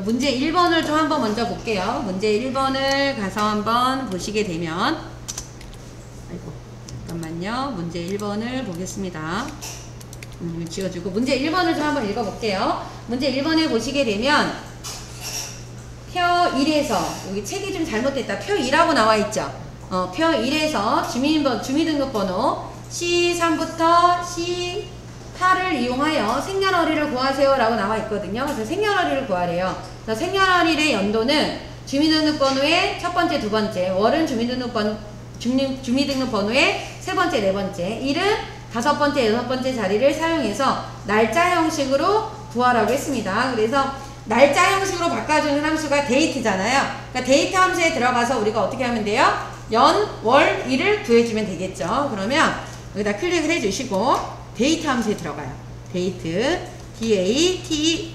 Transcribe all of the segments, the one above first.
문제 1번을 좀 한번 먼저 볼게요. 문제 1번을 가서 한번 보시게 되면, 아이고, 잠깐만요. 문제 1번을 보겠습니다. 지워주고, 문제 1번을 좀 한번 읽어볼게요. 문제 1번을 보시게 되면, 표 1에서, 여기 책이 좀 잘못됐다. 표 2라고 나와있죠? 표 1에서 주민등록번호 C3부터 C8을 이용하여 생년월일을 구하세요 라고 나와 있거든요. 그래서 생년월일을 구하래요. 그래서 생년월일의 연도는 주민등록번호의 첫 번째, 두 번째, 월은 주민등록번호의 세 번째, 네 번째, 일은 다섯 번째, 여섯 번째 자리를 사용해서 날짜 형식으로 구하라고 했습니다. 그래서 날짜 형식으로 바꿔주는 함수가 데이트잖아요. 그러니까 데이트 함수에 들어가서 우리가 어떻게 하면 돼요? 연, 월, 일을 구해주면 되겠죠. 그러면 여기다 클릭을 해주시고 데이트 함수에 들어가요. 데이트, D-A-T,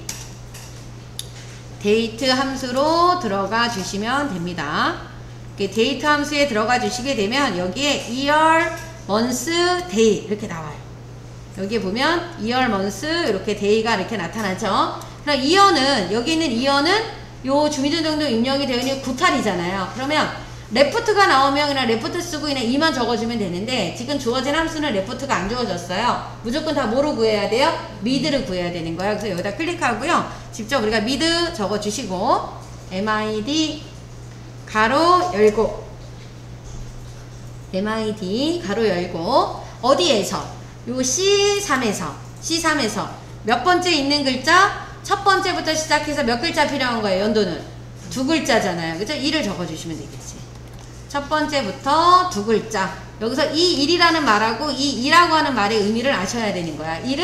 데이트 함수로 들어가 주시면 됩니다. 데이트 함수에 들어가 주시게 되면 여기에 year, month, day 이렇게 나와요. 여기 보면 year, month 이렇게 day가 이렇게 나타나죠. 그럼 year는, 여기 있는 year는 요 주민등록번호 입력이 되어 있는 구탈이잖아요. 그러면 레프트가 나오면 그냥 레프트 쓰고 그냥 2만 적어주면 되는데 지금 주어진 함수는 레프트가 안 주어졌어요. 무조건 다 뭐로 구해야 돼요? mid를 구해야 되는 거예요. 그래서 여기다 클릭하고요. 직접 우리가 mid 적어주시고 mid 가로 열고 mid 가로 열고 어디에서? 요 C3에서 몇 번째 있는 글자? 첫 번째부터 시작해서 몇 글자 필요한 거예요? 연도는? 두 글자잖아요. 그죠? 1을 적어주시면 되겠지. 첫 번째부터 두 글자. 여기서 이 1이라는 말하고 이 2라고 하는 말의 의미를 아셔야 되는 거야. 1은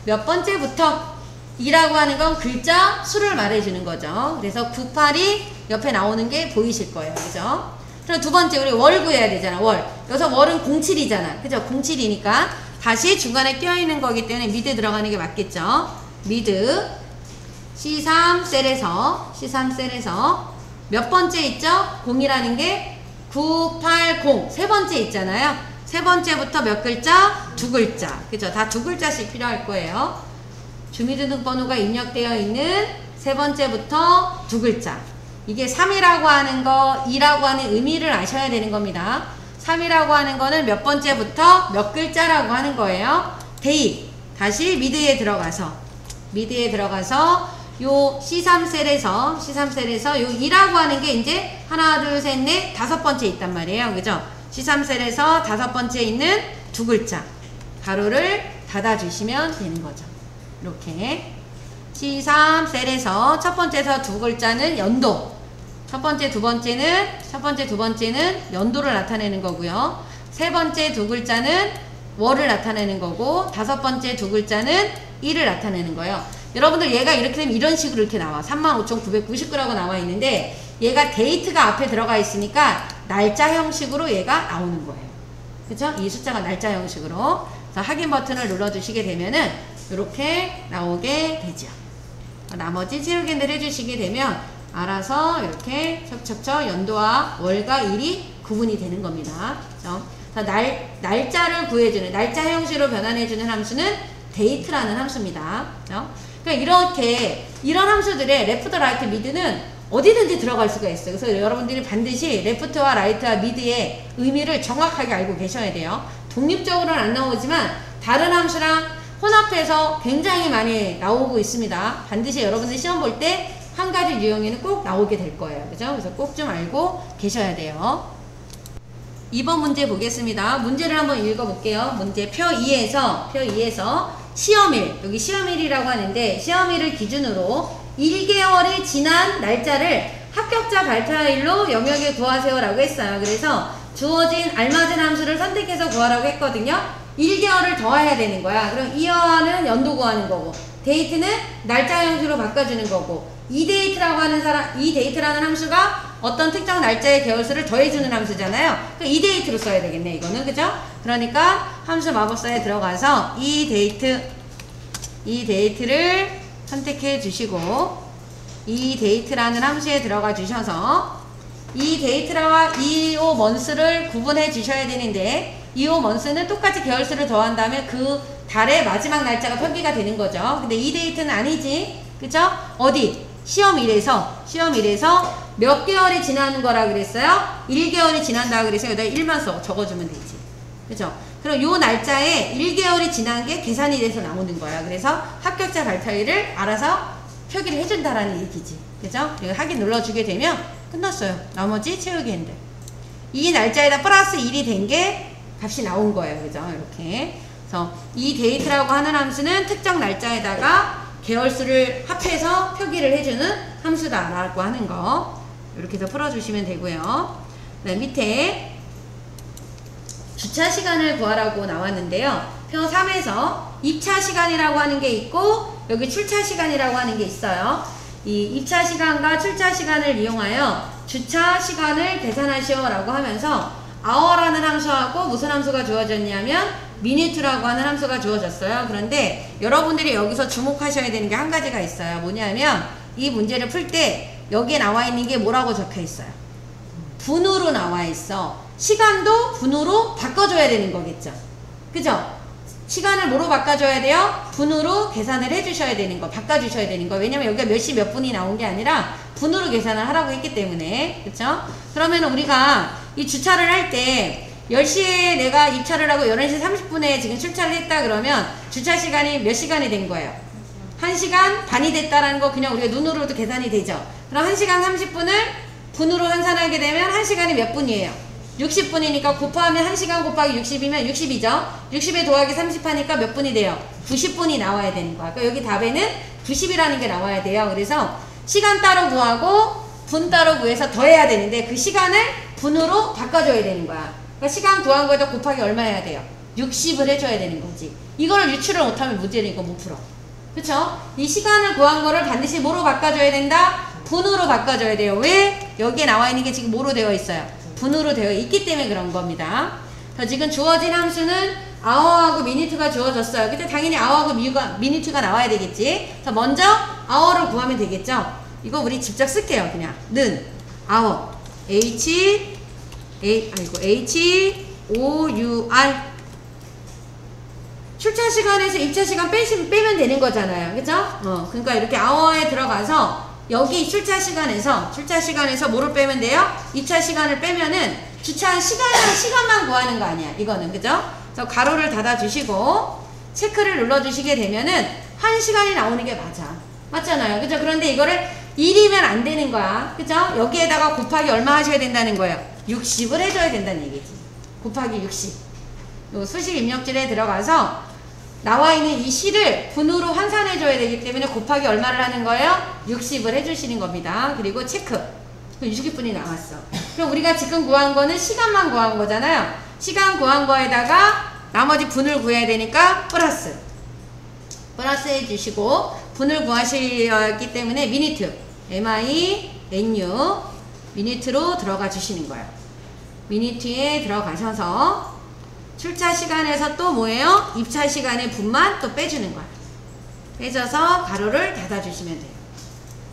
몇 번째부터 2라고 하는 건 글자 수를 말해주는 거죠. 그래서 98이 옆에 나오는 게 보이실 거예요. 그죠? 그럼 두 번째 우리 월 구해야 되잖아. 월. 여기서 월은 07이잖아. 그죠? 07이니까 다시 중간에 껴있는 거기 때문에 미드 들어가는 게 맞겠죠. 미드 C3셀에서 몇 번째 있죠? 0이라는 게 980 세 번째 있잖아요. 세 번째부터 몇 글자? 두 글자. 그죠? 다 두 글자씩 필요할 거예요. 주민등록번호가 입력되어 있는 세 번째부터 두 글자. 이게 3이라고 하는 거, 2라고 하는 의미를 아셔야 되는 겁니다. 3이라고 하는 거는 몇 번째부터 몇 글자라고 하는 거예요. 데이. 다시 미드에 들어가서 요 C3셀에서 요 2라고 하는 게 이제 하나, 둘, 셋, 넷, 다섯 번째 있단 말이에요. 그죠? C3셀에서 다섯 번째 있는 두 글자. 가로를 닫아주시면 되는 거죠. 이렇게. C3셀에서 첫 번째에서 두 글자는 연도. 첫 번째, 두 번째는 연도를 나타내는 거고요. 세 번째 두 글자는 월을 나타내는 거고, 다섯 번째 두 글자는 일을 나타내는 거예요. 여러분들 얘가 이렇게 되면 이런 식으로 이렇게 나와. 35,999라고 나와 있는데 얘가 데이트가 앞에 들어가 있으니까 날짜 형식으로 얘가 나오는 거예요. 그죠? 이 숫자가 날짜 형식으로. 그래서 확인 버튼을 눌러주시게 되면은 이렇게 나오게 되죠. 나머지 채우기를 해주시게 되면 알아서 이렇게 척척척 연도와 월과 일이 구분이 되는 겁니다. 그죠? 날짜를 구해주는, 날짜 형식으로 변환해주는 함수는 데이트라는 함수입니다. 그죠? 그러니까 이렇게 이런 함수들의 레프트, 라이트, 미드는 어디든지 들어갈 수가 있어요. 그래서 여러분들이 반드시 레프트와 라이트와 미드의 의미를 정확하게 알고 계셔야 돼요. 독립적으로는 안 나오지만 다른 함수랑 혼합해서 굉장히 많이 나오고 있습니다. 반드시 여러분들이 시험 볼 때 한 가지 유형에는 꼭 나오게 될 거예요. 그죠? 그래서 꼭 좀 알고 계셔야 돼요. 2번 문제 보겠습니다. 문제를 한번 읽어볼게요. 문제 표 2에서 시험일, 여기 시험일이라고 하는데 시험일을 기준으로 1개월이 지난 날짜를 합격자 발표일로 영역에 구하세요 라고 했어요. 그래서 주어진 알맞은 함수를 선택해서 구하라고 했거든요. 1개월을 더해야 되는 거야. 그럼 이어는 연도 구하는 거고, 데이트는 날짜 형식으로 바꿔주는 거고, 이 데이트라는 함수가 어떤 특정 날짜의 개월수를 더해주는 함수잖아요. 그러니까 이 데이트로 써야 되겠네, 이거는. 그죠? 그러니까 함수 마법사에 들어가서 이 데이트를 선택해 주시고, 이 데이트라는 함수에 들어가 주셔서 이 데이트라와 이오 먼스를 구분해 주셔야 되는데, 이오 먼스는 똑같이 개월수를 더한 다음에 그 달의 마지막 날짜가 표기가 되는 거죠. 근데 이 데이트는 아니지. 그죠? 어디? 시험 1에서 몇 개월이 지나는 거라 그랬어요? 1개월이 지난다 그래서 여기다 1만 적어주면 되지. 그죠? 그럼 요 날짜에 1개월이 지난 게 계산이 돼서 나오는 거야. 그래서 합격자 발표일을 알아서 표기를 해준다라는 얘기지. 그죠? 확인 눌러주게 되면 끝났어요. 나머지 채우기 핸들. 이 날짜에다 플러스 1이 된 게 값이 나온 거예요. 그죠? 이렇게. 그래서 이 데이트라고 하는 함수는 특정 날짜에다가 개월수를 합해서 표기를 해주는 함수다라고 하는 거. 이렇게 해서 풀어주시면 되고요. 네, 밑에 주차 시간을 구하라고 나왔는데요. 표 3에서 입차 시간이라고 하는 게 있고 여기 출차 시간이라고 하는 게 있어요. 이 입차 시간과 출차 시간을 이용하여 주차 시간을 계산하시오 라고 하면서 hour라는 함수하고 무슨 함수가 주어졌냐면 minute라고 하는 함수가 주어졌어요. 그런데 여러분들이 여기서 주목하셔야 되는 게 한 가지가 있어요. 뭐냐면 이 문제를 풀 때 여기에 나와 있는 게 뭐라고 적혀 있어요? 분으로 나와 있어. 시간도 분으로 바꿔줘야 되는 거겠죠. 그죠? 시간을 뭐로 바꿔줘야 돼요? 분으로 계산을 해주셔야 되는 거, 바꿔주셔야 되는 거. 왜냐면 여기가 몇 시 몇 분이 나온 게 아니라 분으로 계산을 하라고 했기 때문에. 그쵸? 그러면 우리가 이 주차를 할 때 10시에 내가 입차를 하고 11시 30분에 지금 출차를 했다 그러면 주차 시간이 몇 시간이 된 거예요? 1시간 반이 됐다라는 거 그냥 우리가 눈으로도 계산이 되죠. 그럼 1시간 30분을 분으로 환산하게 되면 1시간이 몇 분이에요? 60분이니까 곱하면 1시간 곱하기 60이면 60이죠. 60에 더하기 30 하니까 몇 분이 돼요? 90분이 나와야 되는 거야. 그러니까 여기 답에는 90이라는 게 나와야 돼요. 그래서 시간 따로 구하고 분 따로 구해서 더해야 되는데 그 시간을 분으로 바꿔줘야 되는 거야. 그러니까 시간 구한 거에다 곱하기 얼마 해야 돼요? 60을 해줘야 되는 거지. 이거를 유출을 못하면 문제는 이거 못 풀어. 그쵸? 이 시간을 구한 거를 반드시 뭐로 바꿔줘야 된다? 분으로 바꿔줘야 돼요. 왜? 여기에 나와 있는 게 지금 뭐로 되어 있어요? 분으로 되어 있기 때문에 그런 겁니다. 지금 주어진 함수는 hour하고 minute가 주어졌어요. 근데 당연히 hour하고 minute가 나와야 되겠지. 먼저 hour를 구하면 되겠죠. 이거 우리 직접 쓸게요. 그냥 는 hour H-O-U-R 출차 시간에서 입차 시간 빼면 되는 거잖아요. 그죠? 그러니까 이렇게 hour에 들어가서 여기 출차 시간에서 뭐를 빼면 돼요? 입차 시간을 빼면은 주차한 시간만 구하는 거 아니야. 이거는. 그죠? 그래서 가로를 닫아주시고 체크를 눌러주시게 되면은 1시간이 나오는 게 맞잖아요. 그죠? 그런데 이거를 1이면 안 되는 거야. 그죠? 여기에다가 곱하기 얼마 하셔야 된다는 거예요? 60을 해줘야 된다는 얘기지. 곱하기 60. 요 수식 입력질에 들어가서 나와 있는 이 시를 분으로 환산해줘야 되기 때문에 곱하기 얼마를 하는 거예요? 60을 해주시는 겁니다. 그리고 체크. 60분이 나왔어. 그럼 우리가 지금 구한 거는 시간만 구한 거잖아요. 시간 구한 거에다가 나머지 분을 구해야 되니까 플러스 해주시고 분을 구하시기 때문에 minute, M-I-N-U minute로 들어가 주시는 거예요. minute에 들어가셔서 출차 시간에서 또 뭐예요? 입차 시간의 분만 또 빼주는 거야. 빼줘서 가로를 닫아주시면 돼요.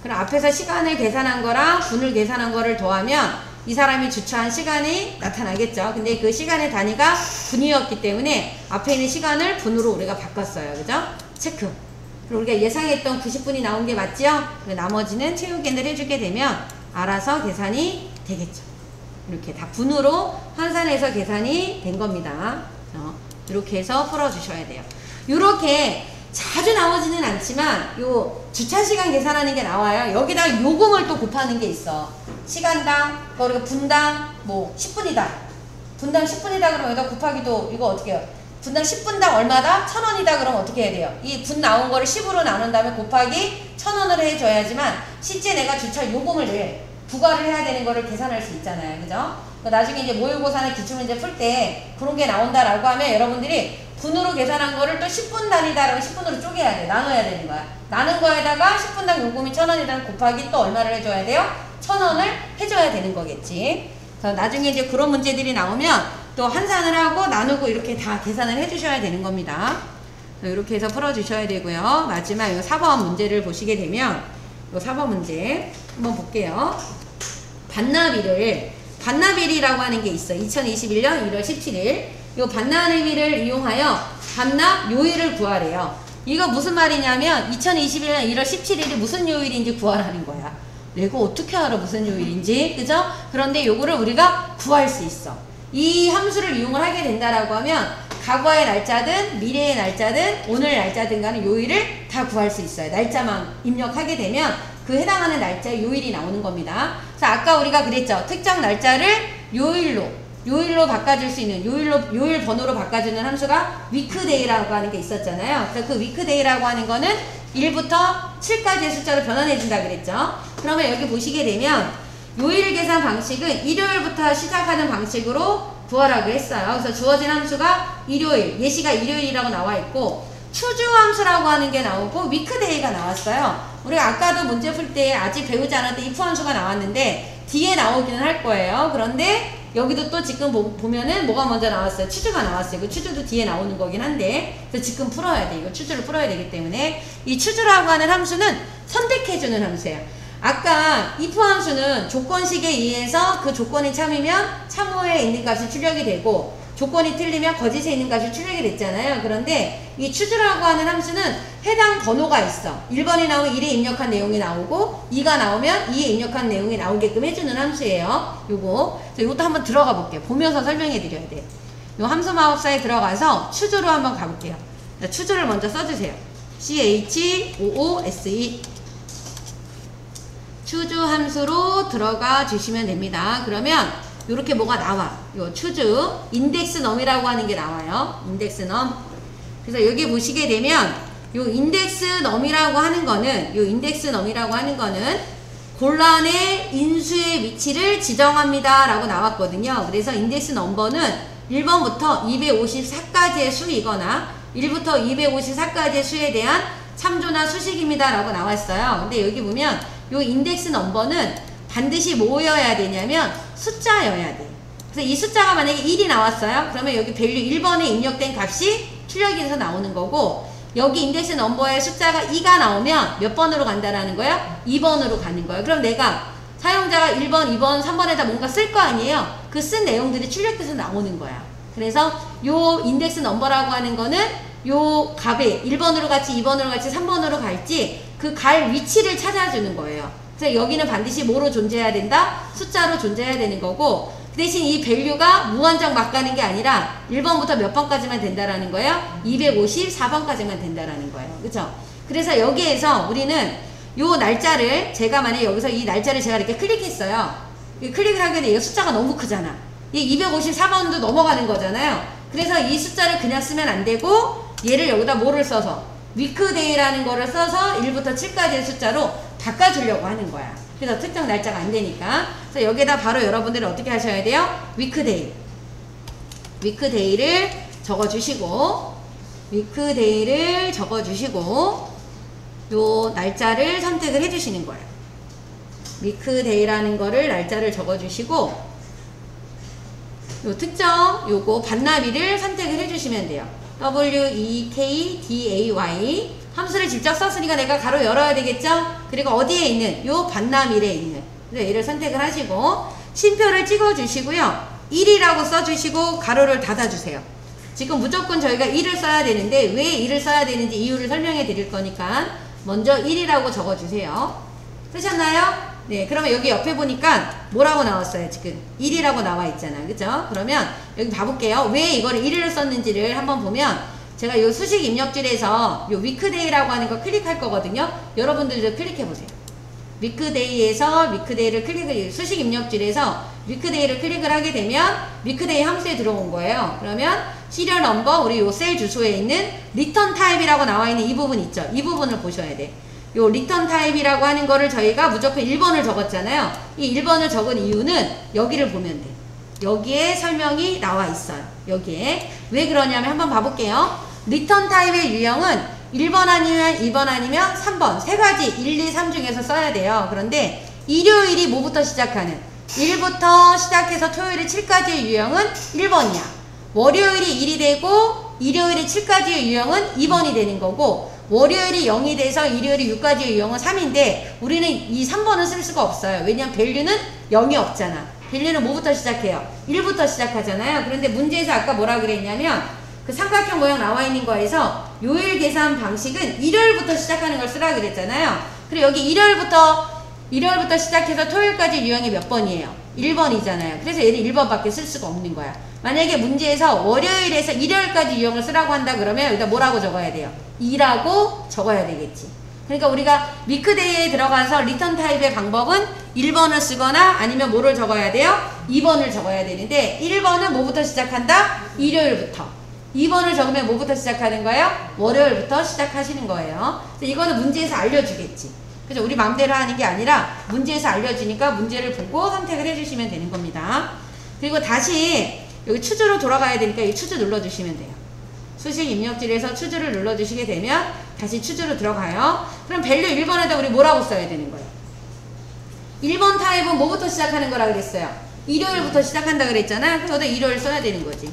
그럼 앞에서 시간을 계산한 거랑 분을 계산한 거를 더하면 이 사람이 주차한 시간이 나타나겠죠. 근데 그 시간의 단위가 분이었기 때문에 앞에 있는 시간을 분으로 우리가 바꿨어요. 그죠? 체크. 그리고 우리가 예상했던 90분이 나온 게 맞죠? 나머지는 채우기를 해주게 되면 알아서 계산이 되겠죠. 이렇게 다 분으로 환산해서 계산이 된 겁니다. 이렇게 해서 풀어주셔야 돼요. 이렇게 자주 나오지는 않지만 요 주차시간 계산하는 게 나와요. 여기다가 요금을 또 곱하는 게 있어. 시간당, 그리고 분당 뭐 10분이다. 분당 10분이다 그러면 여기다 곱하기도 이거 어떻게 해요? 분당 10분당 얼마다? 1,000원이다 그러면 어떻게 해야 돼요? 이 분 나온 거를 10으로 나눈 다음에 곱하기 1,000원으로 해줘야지만 실제 내가 주차 요금을 부과를 해야 되는 거를 계산할 수 있잖아요. 그죠? 나중에 이제 모의고사나 기출문제 풀 때 그런 게 나온다라고 하면 여러분들이 분으로 계산한 거를 또 10분 단위다라고 10분으로 쪼개야 돼. 나눠야 되는 거야. 나눈 거에다가 10분당 요금이 1,000원이라는 곱하기 또 얼마를 해줘야 돼요? 1,000원을 해줘야 되는 거겠지. 그래서 나중에 이제 그런 문제들이 나오면 또 환산을 하고 나누고 이렇게 다 계산을 해주셔야 되는 겁니다. 이렇게 해서 풀어주셔야 되고요. 마지막 이 4번 문제를 보시게 되면 이 4번 문제 한번 볼게요. 반납일이라고 하는 게 있어. 2021년 1월 17일 이 반납일을 이용하여 반납 요일을 구하래요. 이거 무슨 말이냐면 2021년 1월 17일이 무슨 요일인지 구하라는 거야. 내가 어떻게 알아 무슨 요일인지, 그죠? 그런데 요거를 우리가 구할 수 있어. 이 함수를 이용을 하게 된다라고 하면 과거의 날짜든 미래의 날짜든 오늘 날짜든 간에 요일을 다 구할 수 있어요. 날짜만 입력하게 되면 그 해당하는 날짜의 요일이 나오는 겁니다. 그래서 아까 우리가 그랬죠. 특정 날짜를 요일로 바꿔줄 수 있는, 요일 번호로 바꿔주는 함수가 weekday라고 하는 게 있었잖아요. 그래서 그 weekday라고 하는 거는 1부터 7까지의 숫자로 변환해준다 그랬죠. 그러면 여기 보시게 되면 요일 계산 방식은 일요일부터 시작하는 방식으로 구하라고 했어요. 그래서 주어진 함수가 일요일, 예시가 일요일이라고 나와 있고, 추주 함수라고 하는 게 나오고 weekday가 나왔어요. 우리가 아까도 문제 풀 때 아직 배우지 않았던 if 함수가 나왔는데 뒤에 나오기는 할 거예요. 그런데 여기도 또 지금 보면은 뭐가 먼저 나왔어요? 추주가 나왔어요. 그 추주도 뒤에 나오는 거긴 한데, 그래서 지금 풀어야 돼. 이거 추주를 풀어야 되기 때문에 이 추주라고 하는 함수는 선택해주는 함수예요. 아까 if 함수는 조건식에 의해서 그 조건이 참이면 참호에 있는 값이 출력이 되고 조건이 틀리면 거짓에 있는 값이 출력이 됐잖아요. 그런데 이 추주라고 하는 함수는 해당 번호가 있어. 1번이 나오면 1에 입력한 내용이 나오고 2가 나오면 2에 입력한 내용이 나오게끔 해주는 함수예요. 이것도 한번 들어가 볼게요. 보면서 설명해 드려야 돼요. 요 함수 마법사에 들어가서 추주로 한번 가볼게요. 추주를 먼저 써주세요. CHOOSE 추주 함수로 들어가 주시면 됩니다. 그러면 이렇게 뭐가 나와. 요 추주 인덱스 넘이라고 하는 게 나와요. 인덱스 넘. 그래서 여기 보시게 되면 요 인덱스 넘이라고 하는 거는 곤란의 인수의 위치를 지정합니다 라고 나왔거든요. 그래서 인덱스 넘버는 1번부터 254까지의 수이거나 1부터 254까지의 수에 대한 참조나 수식입니다 라고 나왔어요. 근데 여기 보면 요 인덱스 넘버는 반드시 뭐여야 되냐면 숫자여야 돼. 그래서 이 숫자가 만약에 1이 나왔어요. 그러면 여기 밸류 1번에 입력된 값이 출력이 돼서 나오는 거고, 여기 인덱스 넘버에 숫자가 2가 나오면 몇 번으로 간다라는 거예요? 2번으로 가는 거예요. 그럼 내가 사용자가 1번, 2번, 3번에다 뭔가 쓸 거 아니에요? 그 쓴 내용들이 출력돼서 나오는 거야. 그래서 요 인덱스 넘버라고 하는 거는 요 값이 1번으로 갈지 2번으로 갈지 3번으로 갈지 그 갈 위치를 찾아주는 거예요. 그래서 여기는 반드시 뭐로 존재해야 된다? 숫자로 존재해야 되는 거고, 그 대신 이 밸류가 무한정 막 가는 게 아니라 1번부터 몇 번까지만 된다라는 거예요? 254번까지만 된다라는 거예요. 그쵸? 그래서 여기에서 우리는 요 날짜를, 제가 만약에 여기서 이 날짜를 제가 이렇게 클릭했어요. 클릭을 하게 되면 숫자가 너무 크잖아. 이 254번도 넘어가는 거잖아요. 그래서 이 숫자를 그냥 쓰면 안 되고, 얘를 여기다 뭐를 써서 weekday라는 거를 써서 1부터 7까지의 숫자로 바꿔주려고 하는 거야. 그래서 특정 날짜가 안 되니까. 그래서 여기에다 바로 여러분들은 어떻게 하셔야 돼요? weekday를 적어주시고, 요 날짜를 선택을 해주시는 거예요. weekday라는 거를 날짜를 적어주시고, 요 특정 요거 반나비를 선택을 해주시면 돼요. weekday 함수를 직접 썼으니까 내가 가로 열어야 되겠죠? 그리고 어디에 있는? 요 반나밀에 있는. 그래서 얘를 선택을 하시고 심표를 찍어주시고요. 1이라고 써주시고 가로를 닫아주세요. 지금 무조건 저희가 1을 써야 되는데 왜 1을 써야 되는지 이유를 설명해 드릴 거니까 먼저 1이라고 적어주세요. 쓰셨나요? 네, 그러면 여기 옆에 보니까 뭐라고 나왔어요? 지금 1이라고 나와 있잖아요. 그죠? 그러면 여기 봐볼게요. 왜 이거를 1을 썼는지를 한번 보면, 제가 요 수식 입력줄에서 요 weekday라고 하는 거 클릭할 거거든요. 여러분들도 클릭해 보세요. weekday에서 weekday를 수식 입력줄에서 weekday를 클릭을 하게 되면 weekday 함수에 들어온 거예요. 그러면 시리얼 넘버, 우리 요 셀 주소에 있는 리턴 타입이라고 나와 있는 이 부분 있죠. 이 부분을 보셔야 돼. 요 리턴 타입이라고 하는 거를 저희가 무조건 1번을 적었잖아요. 이 1번을 적은 이유는 여기를 보면 돼. 여기에 설명이 나와 있어요. 여기에. 왜 그러냐면 한번 봐볼게요. 리턴 타입의 유형은 1번 아니면 2번 아니면 3번 세 가지 1, 2, 3 중에서 써야 돼요. 그런데 일요일이 뭐부터 시작하는? 1부터 시작해서 토요일이 7까지의 유형은 1번이야. 월요일이 1이 되고 일요일이 7까지의 유형은 2번이 되는 거고, 월요일이 0이 돼서 일요일이 6까지의 유형은 3인데 우리는 이 3번은 쓸 수가 없어요. 왜냐면 밸류는 0이 없잖아. 밸류는 뭐부터 시작해요? 1부터 시작하잖아요. 그런데 문제에서 아까 뭐라 그랬냐면 그 삼각형 모양 나와 있는 거에서 요일 계산 방식은 일요일부터 시작하는 걸 쓰라 그랬잖아요. 그리고 여기 일요일부터 시작해서 토요일까지 유형이 몇 번이에요? 1번이잖아요. 그래서 얘는 1번밖에 쓸 수가 없는 거야. 만약에 문제에서 월요일에서 일요일까지 유형을 쓰라고 한다 그러면 여기다 뭐라고 적어야 돼요? 2라고 적어야 되겠지. 그러니까 우리가 위크데이에 들어가서 리턴 타입의 방법은 1번을 쓰거나 아니면 뭐를 적어야 돼요? 2번을 적어야 되는데 1번은 뭐부터 시작한다? 일요일부터. 2번을 적으면 뭐부터 시작하는 거예요? 월요일부터 시작하시는 거예요. 그래서 이거는 문제에서 알려주겠지. 그죠? 우리 마음대로 하는 게 아니라 문제에서 알려주니까 문제를 보고 선택을 해주시면 되는 겁니다. 그리고 다시 여기 추주로 돌아가야 되니까 이 추주 눌러주시면 돼요. 수식 입력줄에서 추주를 눌러주시게 되면 다시 추주로 들어가요. 그럼 밸류 1번에다 우리 뭐라고 써야 되는 거예요? 1번 타입은 뭐부터 시작하는 거라 그랬어요? 일요일부터 시작한다 그랬잖아. 그래서 여기다 일요일 써야 되는 거지.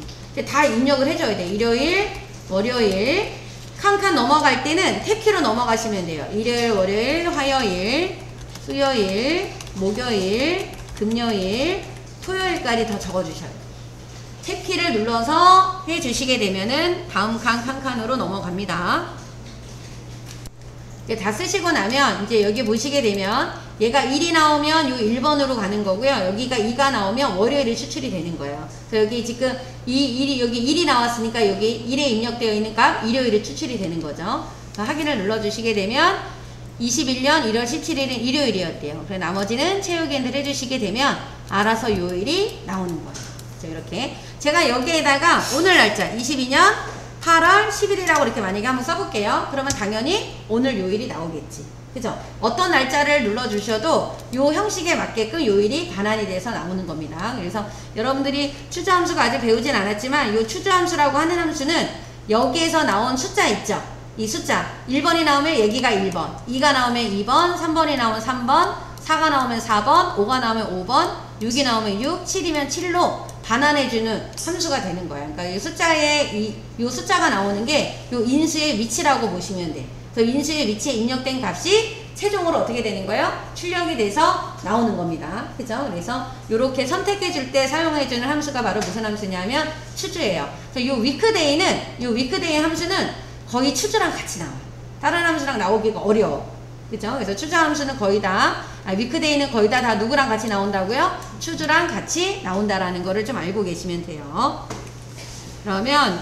다 입력을 해줘야 돼. 일요일, 월요일. 칸칸 넘어갈 때는 탭키로 넘어가시면 돼요. 일요일, 월요일, 화요일, 수요일, 목요일, 금요일, 토요일까지 더 적어주셔야 돼요. 탭키를 눌러서 해주시게 되면은 다음 칸칸으로 넘어갑니다. 다 쓰시고 나면 이제 여기 보시게 되면 얘가 1이 나오면 요 1번으로 가는 거고요. 여기가 2가 나오면 월요일이 추출이 되는 거예요. 그래서 여기 지금 여기 1이 나왔으니까 여기 1에 입력되어 있는 값 일요일이 추출이 되는 거죠. 확인을 눌러주시게 되면 21년 1월 17일은 일요일이었대요. 그래서 나머지는 채우기 엔트를 해주시게 되면 알아서 요일이 나오는 거예요. 그래서 이렇게 제가 여기에다가 오늘 날짜 22년 8월 10일이라고 이렇게 만약에 한번 써볼게요. 그러면 당연히 오늘 요일이 나오겠지. 그죠? 어떤 날짜를 눌러주셔도 요 형식에 맞게끔 요일이 반환이 돼서 나오는 겁니다. 그래서 여러분들이 추주함수가 아직 배우진 않았지만 요 추주함수라고 하는 함수는 여기에서 나온 숫자 있죠? 이 숫자 1번이 나오면 여기가 1번, 2가 나오면 2번, 3번이 나오면 3번, 4가 나오면 4번, 5가 나오면 5번, 6이 나오면 6, 7이면 7로 반환해주는 함수가 되는 거야. 그러니까 이 숫자에 이 숫자가 나오는 게 이 인수의 위치라고 보시면 돼. 그래서 인수의 위치에 입력된 값이 최종으로 어떻게 되는 거예요? 출력이 돼서 나오는 겁니다. 그죠? 그래서 이렇게 선택해 줄 때 사용해 주는 함수가 바로 무슨 함수냐면 추주예요. 그래서 이 위크데이 함수는 거의 추주랑 같이 나와요. 다른 함수랑 나오기가 어려워. 그죠? 그래서 추주 함수는 거의 다, 위크데이는 거의 다 누구랑 같이 나온다고요? 추주랑 같이 나온다라는 거를 좀 알고 계시면 돼요. 그러면